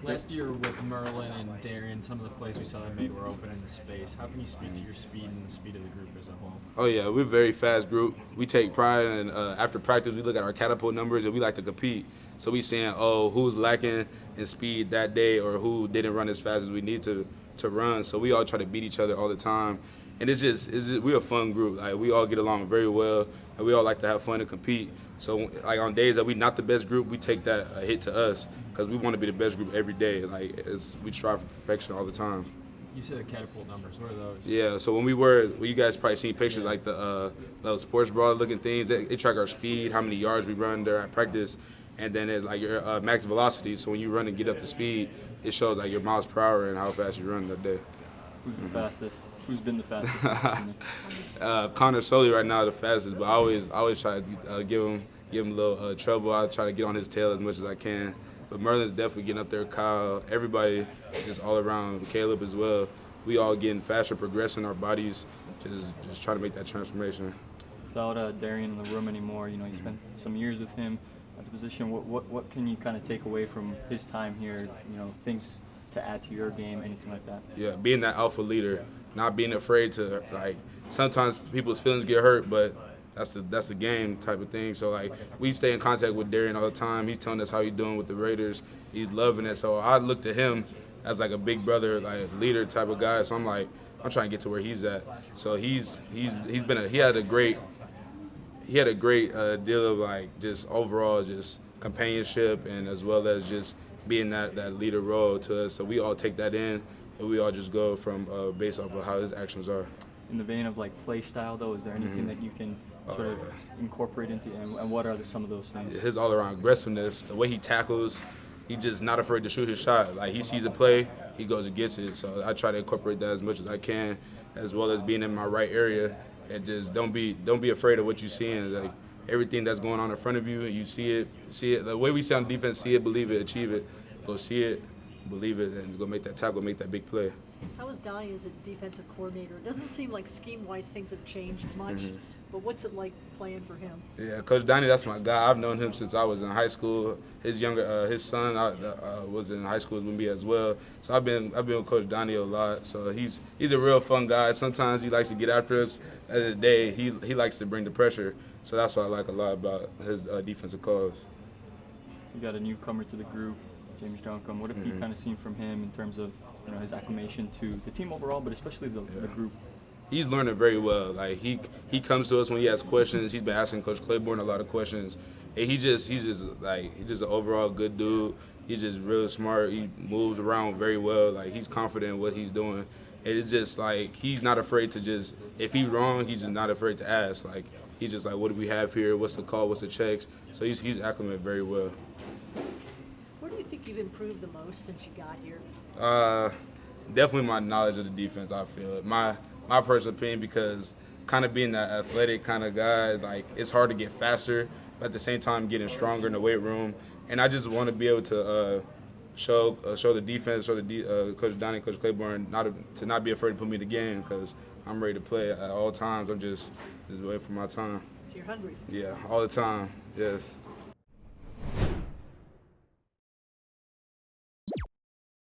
Last year with Merlin and Darian, some of the plays we saw they made were open in space. How can you speak to your speed and the speed of the group as a whole? Oh yeah, we're a very fast group. We take pride, and after practice, we look at our catapult numbers, and we like to compete. So we saying, oh, who's lacking in speed that day, or who didn't run as fast as we need to run. So we all try to beat each other all the time, and we're a fun group. Like we all get along very well, and we all like to have fun and compete. So like on days that we not the best group, we take that hit to us because we want to be the best group every day. Like we strive for perfection all the time. You said catapult numbers. What are those? Yeah, so when you guys probably seen pictures like those sports bra looking things. They track our speed, how many yards we run there at practice, and then it like your max velocity. So when you run and get up to speed, it shows like your miles per hour and how fast you run that day. Who's the fastest? Who's been the fastest? Connor Soley right now the fastest, but I always try to give him a little trouble. I try to get on his tail as much as I can. But Merlin's definitely getting up there. Kyle, everybody, just all around. Caleb as well. We all getting faster, progressing our bodies, just trying to make that transformation. Without Darian in the room anymore, you spent some years with him at the position. What can you kind of take away from his time here? Things to add to your game, anything like that? Yeah, being that alpha leader, not being afraid to sometimes people's feelings get hurt, but that's the game type of thing. So we stay in contact with Darian all the time. He's telling us how he's doing with the Raiders. He's loving it. So I look to him as like a big brother, like leader type of guy. So I'm trying to get to where he's at. So he had a great deal of just overall just companionship and as well as just being that leader role to us. So we all take that in and we all just go from based off of how his actions are. In the vein of play style though, is there anything that you can sort of incorporate into, and what are some of those things? His all-around aggressiveness, the way he tackles, he's just not afraid to shoot his shot. Like he sees a play, he goes and gets it. So I try to incorporate that as much as I can, as well as being in my right area, and just don't be afraid of what you're seeing. Like everything that's going on in front of you, you see it. The way we say on defense, see it, believe it, achieve it. Go see it, believe it, and go make that tackle, make that big play. How is Donnie as a defensive coordinator? It doesn't seem like scheme-wise things have changed much, but what's it like playing for him? Yeah, Coach Donnie, that's my guy. I've known him since I was in high school. His son was in high school with me as well. So I've been with Coach Donnie a lot. So he's a real fun guy. Sometimes he likes to get after us. At the end of the day, he likes to bring the pressure. So that's what I like a lot about his defensive calls. You got a newcomer to the group, James Joncom. What have you kind of seen from him in terms of his acclimation to the team overall, but especially the group? He's learning very well. Like he comes to us when he has questions. He's been asking Coach Claiborne a lot of questions, and he's just an overall good dude. He's just really smart. He moves around very well. Like he's confident in what he's doing. And it's just he's not afraid to if he's wrong, he's just not afraid to ask. He's just what do we have here? What's the call? What's the checks? So he's acclimated very well. Where do you think you've improved the most since you got here? Definitely my knowledge of the defense. I feel it. My personal opinion, because kind of being that athletic kind of guy, it's hard to get faster, but at the same time getting stronger in the weight room. And I just want to be able to show the defense, Coach Donnie, Coach Claiborne, to not be afraid to put me in the game, because I'm ready to play at all times. I'm just waiting for my time. So you're hungry. Yeah, all the time. Yes.